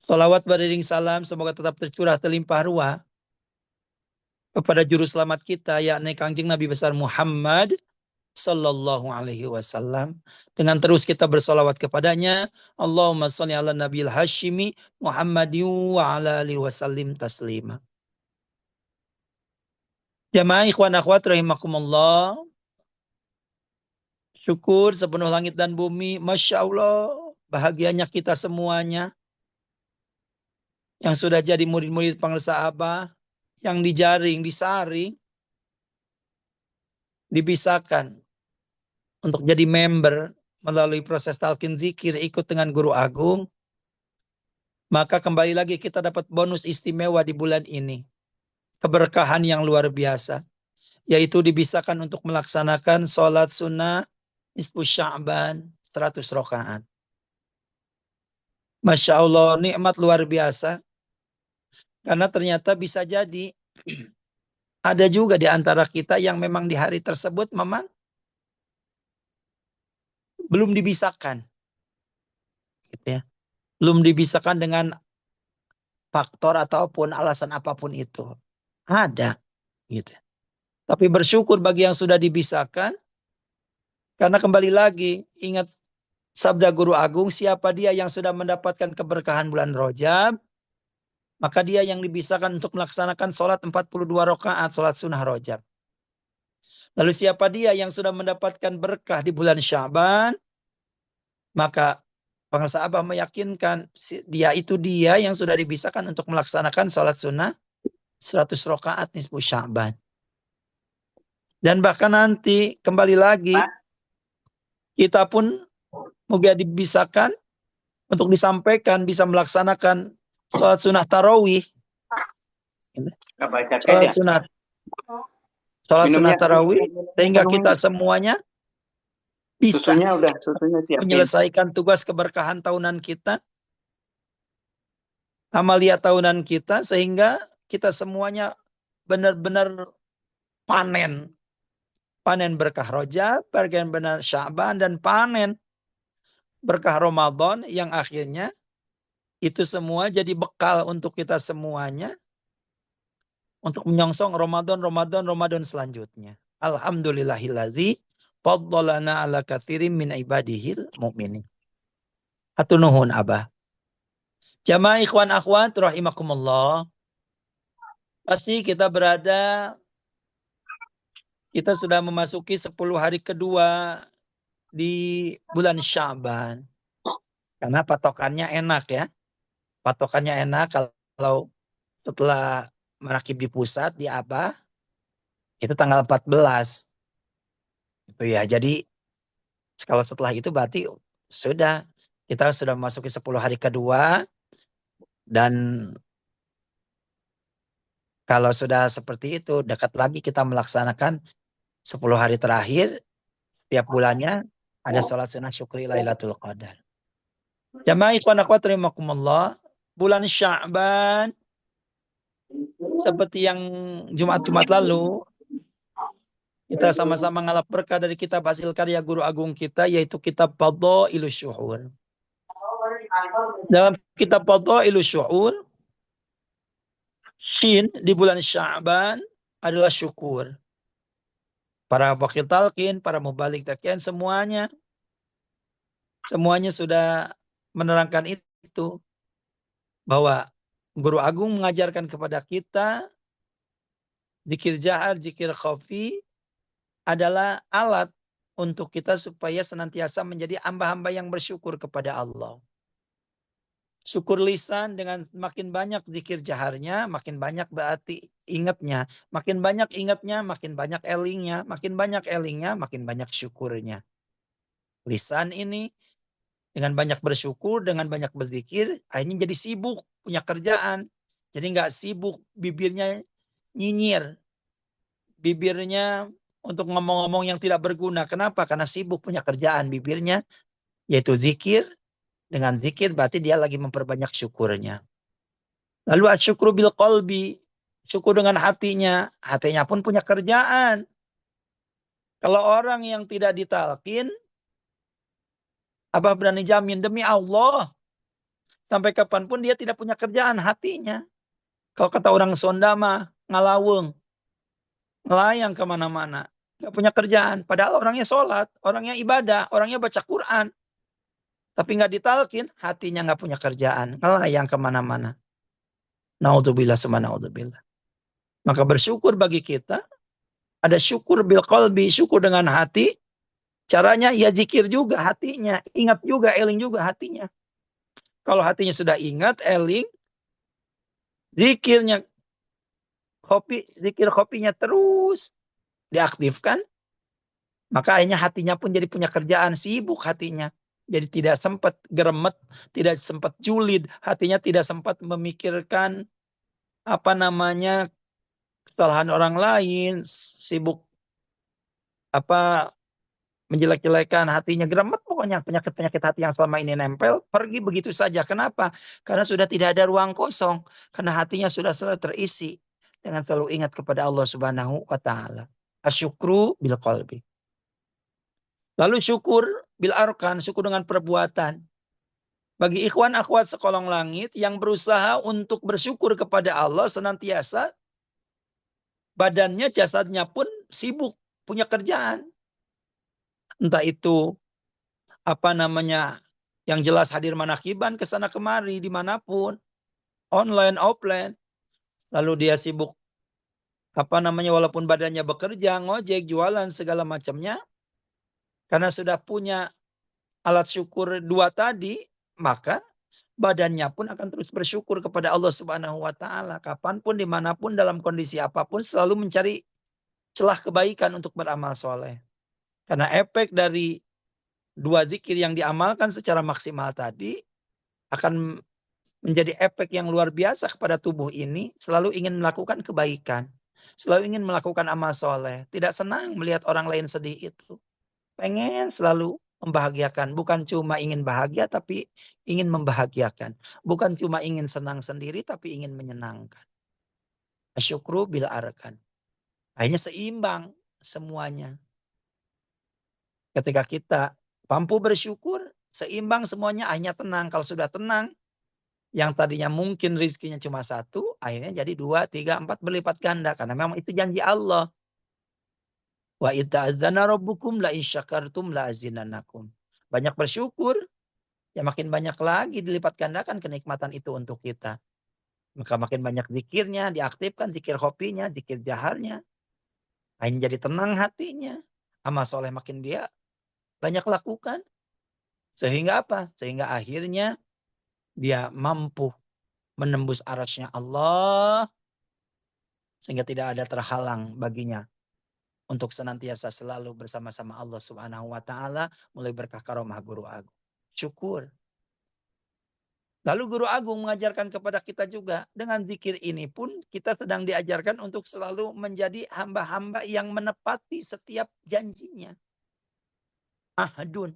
Salawat beriring salam semoga tetap tercurah terlimpah ruah kepada juru selamat kita, yakni Kangjeng Nabi besar Muhammad sallallahu alaihi wasallam. Dengan terus kita bersalawat kepadanya, Allahumma shalli ala nabiyil hashimi Muhammadin wa ala alihi wasallim taslima. Jamaah ikhwan akhwat rahimakumullah. Syukur sepenuh langit dan bumi, Masya Allah, bahagianya kita semuanya yang sudah jadi murid-murid Pangresa Abah, yang dijaring, disaring, dibisahkan untuk jadi member melalui proses talqin zikir, ikut dengan guru agung, maka kembali lagi kita dapat bonus istimewa di bulan ini. Keberkahan yang luar biasa, yaitu dibisahkan untuk melaksanakan sholat sunnah nisfu Sya'ban 100 rakaat. Masya Allah, nikmat luar biasa. Karena ternyata bisa jadi ada juga di antara kita yang memang di hari tersebut memang belum dibisahkan. Gitu ya. Belum dibisahkan dengan faktor ataupun alasan apapun itu. Ada. Gitu. Tapi bersyukur bagi yang sudah dibisahkan. Karena kembali lagi, ingat sabda guru agung, siapa dia yang sudah mendapatkan keberkahan bulan Rajab, maka dia yang dibisahkan untuk melaksanakan sholat 42 rakaat, sholat sunnah Rajab. Lalu siapa dia yang sudah mendapatkan berkah di bulan Sya'ban, maka Pangresa Abah meyakinkan dia yang sudah dibisahkan untuk melaksanakan sholat sunnah 100 rakaat nisfu Sya'ban. Dan bahkan nanti kembali lagi, kita pun moga dibisahkan untuk disampaikan bisa melaksanakan sholat sunnah tarawih. Sholat sunnah tarawih, sehingga kita semuanya bisa menyelesaikan tugas keberkahan tahunan kita, amalia tahunan kita, sehingga kita semuanya benar-benar panen berkah Rajab, panen benar Sya'ban, dan panen berkah Ramadan yang akhirnya itu semua jadi bekal untuk kita semuanya untuk menyongsong Ramadan selanjutnya. Alhamdulillahillazi faddalana ala katsirin min ibadihil mu'minin. Hatur nuhun Abah. Jamaah ikhwan akhwat rahimakumullah. Pasti kita sudah memasuki 10 hari kedua di bulan Sya'ban. Karena patokannya enak ya. Patokannya enak kalau setelah merakib di pusat di Abah itu tanggal 14. Itu ya. Jadi kalau setelah itu berarti kita sudah memasuki 10 hari kedua, dan kalau sudah seperti itu dekat lagi kita melaksanakan 10 hari terakhir setiap bulannya ada sholat sunnah syukri Lailatul Qadar. Jamaah ikhwan akhwat rahimakumullah, bulan Sya'ban seperti yang Jumat-Jumat lalu kita sama-sama ngalap berkah dari kitab hasil karya guru agung kita, yaitu kitab Fadhailus Syuhur. Dalam kitab Fadhailus Syuhur, Shin di bulan Sya'ban adalah syukur. Para wakil talqin, para mubalik takian, semuanya sudah menerangkan itu, bahwa guru agung mengajarkan kepada kita zikir jahar, zikir khafi adalah alat untuk kita supaya senantiasa menjadi hamba-hamba yang bersyukur kepada Allah. Syukur lisan dengan makin banyak zikir jaharnya, makin banyak berarti ingatnya. Makin banyak ingatnya, makin banyak elingnya. Makin banyak elingnya, makin banyak syukurnya. Lisan ini dengan banyak bersyukur, dengan banyak berzikir, akhirnya jadi sibuk, punya kerjaan. Jadi nggak sibuk, bibirnya nyinyir. Bibirnya untuk ngomong-ngomong yang tidak berguna. Kenapa? Karena sibuk punya kerjaan bibirnya, yaitu zikir. Dengan zikir berarti dia lagi memperbanyak syukurnya. Lalu asyukru bil qalbi, syukur dengan hatinya. Hatinya pun punya kerjaan. Kalau orang yang tidak ditalqin, Abah berani jamin demi Allah, Sampai kapanpun dia tidak punya kerjaan hatinya. Kalau kata orang Sunda mah ngalaweng, melayang kemana-mana, nggak punya kerjaan. Padahal orangnya sholat, orangnya ibadah, orangnya baca Quran. Tapi nggak ditalkin, hatinya nggak punya kerjaan, ngelayang kemana-mana. Naudzubillah summa naudzubillah. Maka bersyukur bagi kita, ada syukur bil qalbi, syukur dengan hati. Caranya ya zikir juga hatinya, ingat juga, eling juga hatinya. Kalau hatinya sudah ingat, eling, zikirnya zikir kopinya terus diaktifkan, maka akhirnya hatinya pun jadi punya kerjaan, sibuk hatinya. Jadi tidak sempat geremet, tidak sempat julid, hatinya tidak sempat memikirkan apa namanya kesalahan orang lain, sibuk apa menjelek-jelekan hatinya, geremet pokoknya penyakit-penyakit hati yang selama ini nempel pergi begitu saja. Kenapa? Karena sudah tidak ada ruang kosong, karena hatinya sudah selalu terisi dengan selalu ingat kepada Allah Subhanahu wa taala. Asyukru bil qalbi. Lalu syukur bil arkan, syukur dengan perbuatan. Bagi ikhwan akhwat sekolong langit yang berusaha untuk bersyukur kepada Allah senantiasa, badannya jasadnya pun sibuk punya kerjaan. Entah itu apa namanya, yang jelas hadir manakiban ke sana kemari dimanapun, online, offline. Lalu dia sibuk apa namanya, walaupun badannya bekerja, ngojek, jualan segala macamnya, karena sudah punya alat syukur dua tadi, maka badannya pun akan terus bersyukur kepada Allah Subhanahu wa taala. Kapanpun, dimanapun, dalam kondisi apapun, selalu mencari celah kebaikan untuk beramal soleh. Karena efek dari dua zikir yang diamalkan secara maksimal tadi akan menjadi efek yang luar biasa kepada tubuh ini, selalu ingin melakukan kebaikan, selalu ingin melakukan amal soleh, tidak senang melihat orang lain sedih itu. Pengen selalu membahagiakan, bukan cuma ingin bahagia tapi ingin membahagiakan. Bukan cuma ingin senang sendiri tapi ingin menyenangkan. Asyukru bil arkan. Akhirnya seimbang semuanya. Ketika kita mampu bersyukur, seimbang semuanya, akhirnya tenang. Kalau sudah tenang, yang tadinya mungkin rizkinya cuma satu, akhirnya jadi dua, tiga, empat, berlipat ganda. Karena memang itu janji Allah. Wa itta'adzana rabbukum la insyakartum la azinanakum. Banyak bersyukur, ya makin banyak lagi dilipat gandakan kenikmatan itu untuk kita. Maka makin banyak zikirnya, diaktifkan zikir hobinya, zikir jaharnya. Akhirnya jadi tenang hatinya. Amal soleh makin dia banyak lakukan. Sehingga apa? Sehingga akhirnya dia mampu menembus arasnya Allah. Sehingga tidak ada terhalang baginya untuk senantiasa selalu bersama-sama Allah Subhanahu wa taala, mulai berkah karomah guru agung. Syukur. Lalu guru agung mengajarkan kepada kita juga, dengan zikir ini pun kita sedang diajarkan untuk selalu menjadi hamba-hamba yang menepati setiap janjinya. Ahadun.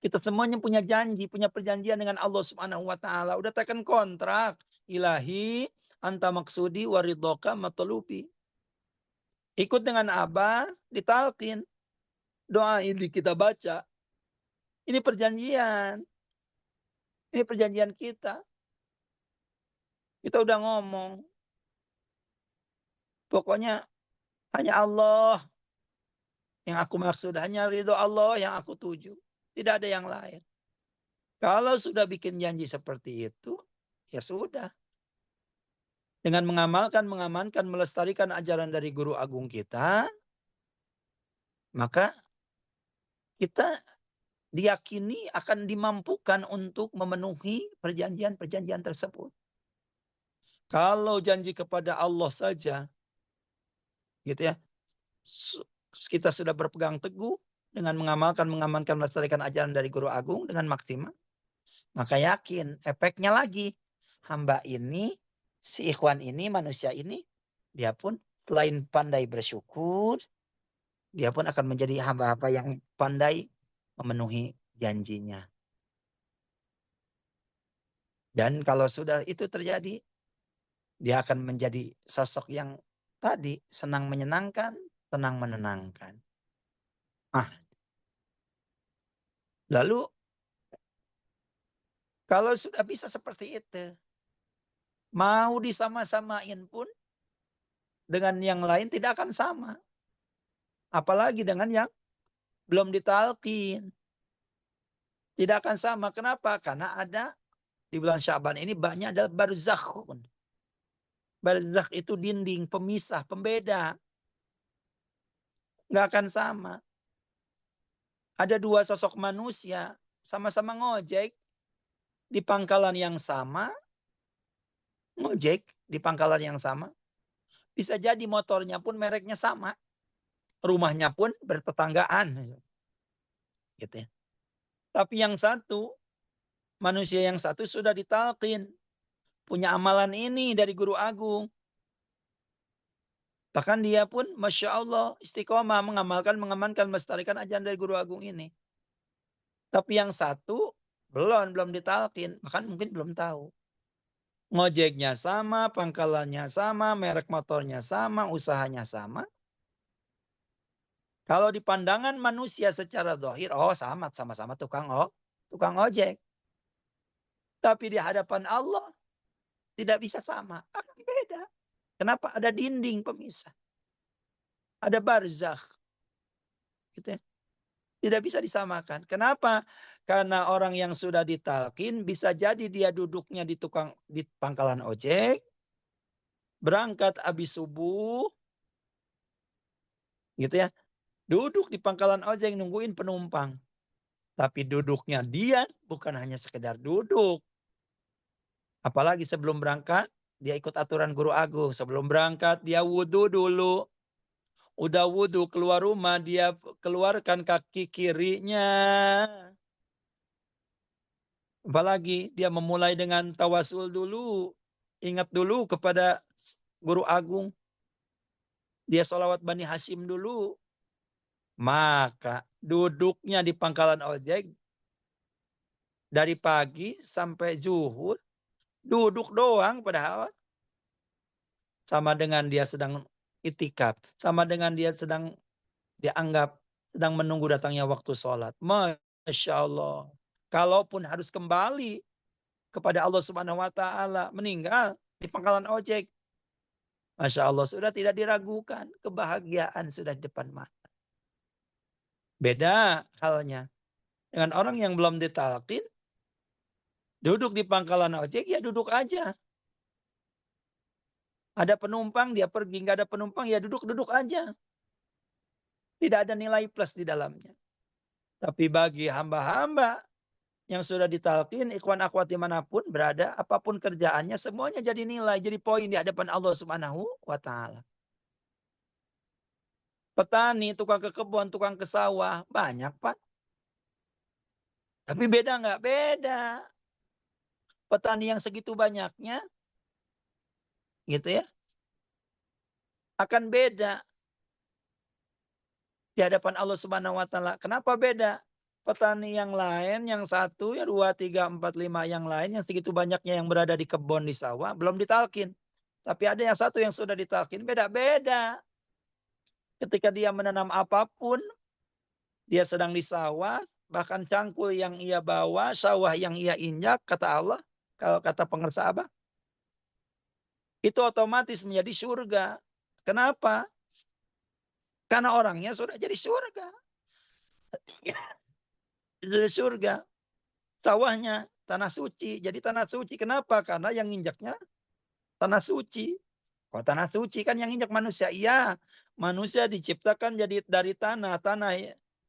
Kita semuanya punya janji, punya perjanjian dengan Allah Subhanahu wa taala. Udah tekan kontrak. Ilahi anta maksudi waridhoka matlubi. Ikut dengan Abah, ditalkin. Doa ini kita baca. Ini perjanjian. Ini perjanjian kita. Kita udah ngomong. Pokoknya hanya Allah yang aku maksud. Hanya ridho Allah yang aku tuju. Tidak ada yang lain. Kalau sudah bikin janji seperti itu, ya sudah. Dengan mengamankan, melestarikan ajaran dari guru agung kita, maka kita diyakini akan dimampukan untuk memenuhi perjanjian-perjanjian tersebut. Kalau janji kepada Allah saja, gitu ya, kita sudah berpegang teguh dengan mengamankan, melestarikan ajaran dari guru agung dengan maksimal, maka yakin efeknya lagi, hamba ini, si ikhwan ini, manusia ini, dia pun selain pandai bersyukur, dia pun akan menjadi hamba-hamba yang pandai memenuhi janjinya. Dan kalau sudah itu terjadi, dia akan menjadi sosok yang tadi senang menyenangkan, tenang menenangkan. Ah, lalu Kalau sudah bisa seperti itu, mau disama-samain pun dengan yang lain tidak akan sama. Apalagi dengan yang belum ditalkin. Tidak akan sama. Kenapa? Karena ada di bulan Syaban ini banyak adalah barzakhun. Barzakh itu dinding, pemisah, pembeda. Nggak akan sama. Ada dua sosok manusia, sama-sama ngojek di pangkalan yang sama, ngojek di pangkalan yang sama. Bisa jadi motornya pun mereknya sama. Rumahnya pun bertetanggaan. Gitu ya. Tapi yang satu, manusia yang satu sudah ditalkin. Punya amalan ini dari guru agung. Bahkan dia pun Masya Allah istiqomah mengamankan, melestarikan ajaran dari guru agung ini. Tapi yang satu belum ditalkin. Bahkan mungkin belum tahu. Ngojeknya sama, pangkalannya sama, merek motornya sama, usahanya sama. Kalau di pandangan manusia secara zahir, oh sama-sama tukang ojek. Tapi di hadapan Allah tidak bisa sama, akan beda. Kenapa? Ada dinding pemisah. Ada barzakh. Gitu ya. Tidak bisa disamakan. Kenapa? Karena orang yang sudah ditalkin bisa jadi dia duduknya di pangkalan ojek, berangkat habis subuh, gitu ya. Duduk di pangkalan ojek nungguin penumpang. Tapi duduknya dia bukan hanya sekedar duduk. Apalagi sebelum berangkat, dia ikut aturan guru agung. Sebelum berangkat, dia wudhu dulu. Udah wudhu keluar rumah, dia keluarkan kaki kirinya. Apalagi dia memulai dengan tawasul dulu. Ingat dulu kepada guru agung. Dia sholawat Bani Hashim dulu. Maka duduknya di pangkalan ojek dari pagi sampai zuhur duduk doang padahal sama dengan dia sedang itikaf, sama dengan dia sedang dianggap sedang menunggu datangnya waktu sholat. Masya Allah. Kalaupun harus kembali kepada Allah Subhanahu Wa Taala, meninggal di pangkalan ojek, Masya Allah sudah tidak diragukan, kebahagiaan sudah di depan mata. Beda halnya dengan orang yang belum ditalkin, duduk di pangkalan ojek ya duduk aja. Ada penumpang dia pergi, nggak ada penumpang ya duduk-duduk aja. Tidak ada nilai plus di dalamnya. Tapi bagi hamba-hamba yang sudah ditalkin, ikhwan akhwat dimanapun berada, apapun kerjaannya, semuanya jadi nilai, jadi poin di hadapan Allah Subhanahu wa Ta'ala. Petani, tukang ke kebun, tukang ke sawah, banyak Pak. Tapi beda nggak? Beda. Petani yang segitu banyaknya, gitu ya, akan beda di hadapan Allah Subhanahu wa Ta'ala. Kenapa beda? Petani yang lain, yang satu, ya dua, tiga, empat, lima, yang lain, yang segitu banyaknya yang berada di kebun, di sawah, belum ditalkin. Tapi ada yang satu yang sudah ditalkin, beda-beda. Ketika dia menanam apapun, dia sedang di sawah, bahkan cangkul yang ia bawa, sawah yang ia injak, kata Allah, kalau kata pengersa Abah, itu otomatis menjadi surga. Kenapa? Karena orangnya sudah jadi surga. Jadi surga. Sawahnya tanah suci. Jadi tanah suci. Kenapa? Karena yang injaknya tanah suci. Kalau tanah suci kan yang injak manusia. Iya, manusia diciptakan jadi dari tanah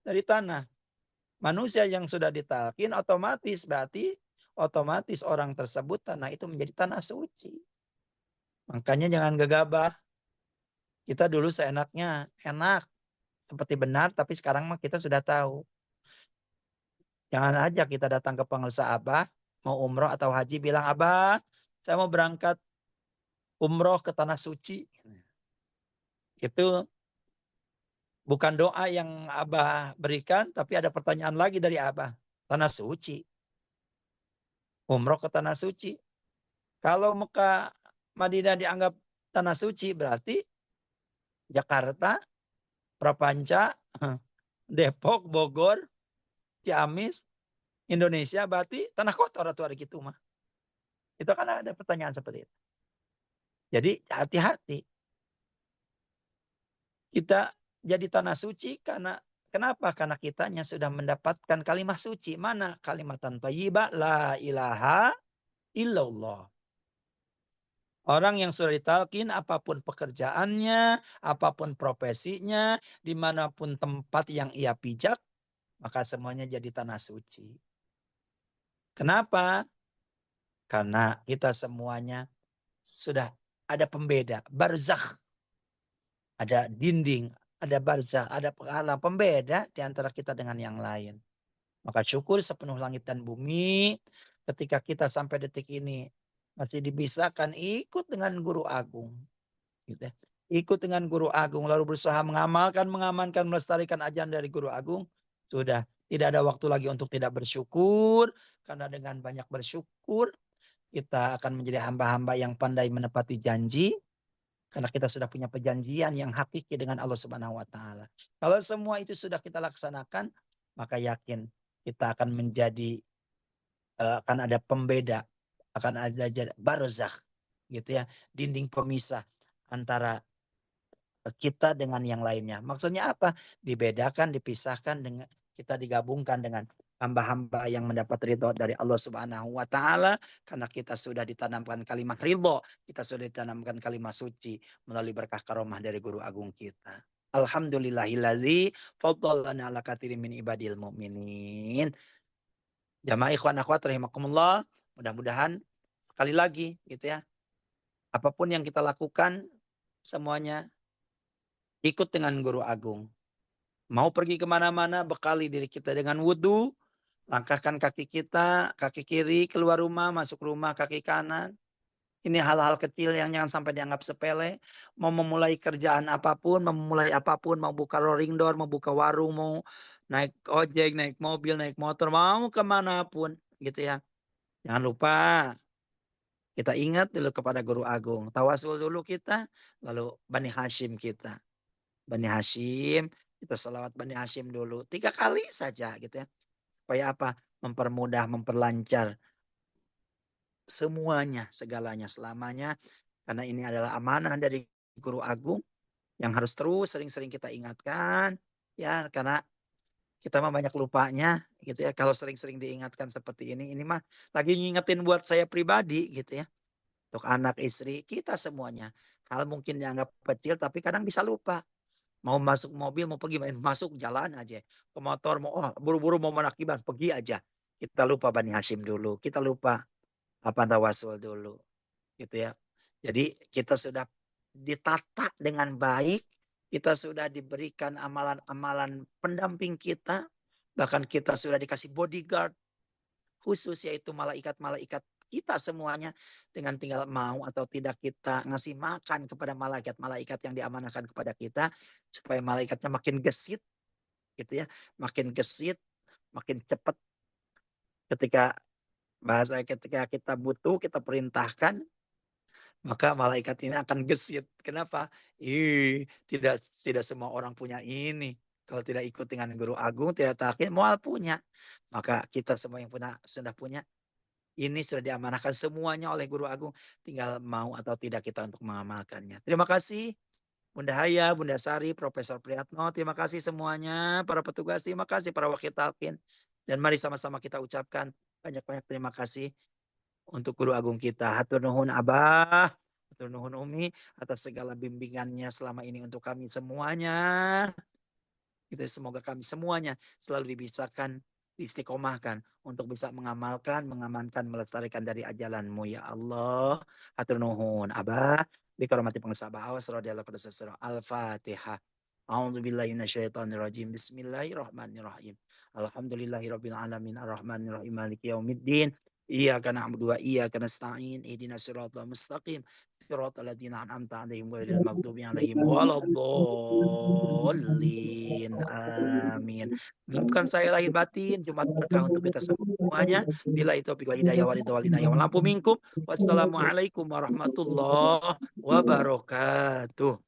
dari tanah. Manusia yang sudah ditalkin otomatis berarti otomatis orang tersebut tanah itu menjadi tanah suci. Makanya jangan gegabah. Kita dulu seenaknya enak seperti benar, tapi sekarang mah kita sudah tahu. Jangan aja kita datang ke pengelsa Abah, mau umroh atau haji, bilang Abah, saya mau berangkat umroh ke tanah suci. Itu bukan doa yang Abah berikan, tapi ada pertanyaan lagi dari Abah. Tanah suci. Umroh ke tanah suci. Kalau Mekah, Madinah dianggap tanah suci, berarti Jakarta, Prapanca, Depok, Bogor, Ciamis, Indonesia berarti tanah kotor atau hari gitu mah. Itu kan ada pertanyaan seperti itu. Jadi hati-hati. Kita jadi tanah suci karena kenapa? Karena kitanya sudah mendapatkan kalimat suci. Mana kalimatan thayyibah la ilaha illallah. Orang yang sudah ditalkin apapun pekerjaannya, apapun profesinya, dimanapun tempat yang ia pijak, maka semuanya jadi tanah suci. Kenapa? Karena kita semuanya sudah ada pembeda, barzakh. Ada dinding, ada barzakh, ada penghalang, pembeda di antara kita dengan yang lain. Maka syukur sepenuh langit dan bumi ketika kita sampai detik ini masih dibisahkan ikut dengan guru agung. Gitu ya. Ikut dengan guru agung lalu berusaha mengamalkan, mengamankan, melestarikan ajaran dari guru agung. Sudah tidak ada waktu lagi untuk tidak bersyukur. Karena dengan banyak bersyukur kita akan menjadi hamba-hamba yang pandai menepati janji. Karena kita sudah punya perjanjian yang hakiki dengan Allah Subhanahu wa taala. Kalau semua itu sudah kita laksanakan, maka yakin kita akan menjadi akan ada pembeda, akan ada barzakh gitu ya, dinding pemisah antara kita dengan yang lainnya. Maksudnya apa? Dibedakan, dipisahkan dengan kita digabungkan dengan hamba-hamba yang mendapat ridho dari Allah Subhanahu wa taala karena kita sudah ditanamkan kalimat ridho, kita sudah ditanamkan kalimat suci melalui berkah karomah dari guru agung kita. Alhamdulillahillazi faddalana ala katsirin min ibadil mu'minin. Jamaah ikhwan akhwat rahimakumullah, mudah-mudahan sekali lagi gitu ya. Apapun yang kita lakukan semuanya ikut dengan guru agung. Mau pergi kemana-mana, bekali diri kita dengan wudhu. Langkahkan kaki kita, kaki kiri, keluar rumah, masuk rumah, kaki kanan. Ini hal-hal kecil yang jangan sampai dianggap sepele. Mau memulai kerjaan apapun, mau memulai apapun, mau buka rolling door, mau buka warung, mau naik ojek, naik mobil, naik motor, mau kemanapun gitu ya. Jangan lupa kita ingat dulu kepada guru agung. Tawasul dulu kita, lalu Bani Hashim kita. Bani Hashim, kita salawat Bani Hashim dulu 3 kali saja gitu ya. Supaya apa? Mempermudah, memperlancar semuanya, segalanya, selamanya. Karena ini adalah amanah dari guru agung yang harus terus sering-sering kita ingatkan. Ya, karena kita mah banyak lupanya gitu ya. Kalau sering-sering diingatkan seperti ini mah lagi ngingetin buat saya pribadi gitu ya. Untuk anak, istri, kita semuanya. Hal mungkin dianggap kecil tapi kadang bisa lupa. Mau masuk mobil, mau pergi, masuk jalan aja. Ke motor, mau buru-buru mau menakibah, pergi aja. Kita lupa Bani Hashim dulu. Kita lupa apa tawasul dulu. Gitu ya. Jadi kita sudah ditata dengan baik. Kita sudah diberikan amalan-amalan pendamping kita. Bahkan kita sudah dikasih bodyguard khusus yaitu malaikat-malaikat kita semuanya dengan tinggal mau atau tidak kita ngasih makan kepada malaikat-malaikat yang diamanahkan kepada kita supaya malaikatnya makin gesit gitu ya, makin gesit, makin cepat ketika ketika kita butuh, kita perintahkan, maka malaikat ini akan gesit. Kenapa? Tidak tidak semua orang punya ini. Kalau tidak ikut dengan guru agung, tidak takin, mual punya. Maka kita semua yang sudah punya, ini sudah diamanahkan semuanya oleh guru agung. Tinggal mau atau tidak kita untuk mengamalkannya. Terima kasih Bunda Haya, Bunda Sari, Profesor Priyatno. Terima kasih semuanya. Para petugas, terima kasih para wakil talqin. Dan mari sama-sama kita ucapkan banyak-banyak terima kasih untuk guru agung kita. Hatur nuhun Abah, hatur nuhun Umi atas segala bimbingannya selama ini untuk kami semuanya. Gitu, semoga kami semuanya selalu dibisakan, diistiqomahkan untuk bisa mengamalkan, mengamankan, melestarikan dari ajalanmu ya Allah. Hatur nuhun Abah. Bikaramati pengusaha Awas radhiyallahu anhu. Al-Fatihah. A'udzubillahi minasyaitonirrajim. Bismillahirrahmanirrahim. Alhamdulillahirabbil alamin arrahmanirrahim maliki yaumiddin. Iyyaka na'budu wa iyyaka nasta'in. Ihdinas siratal mustaqim. Siratal ladzina an'amta 'alaihim ghairil maghdubi 'alaihim waladdallin. Amin. Bukan saya lahir batin, Jumat berkah untuk kita semuanya. Billahi taufiq wal hidayah wal inayah wal afu minkum. Wassalamualaikum warahmatullahi wabarakatuh.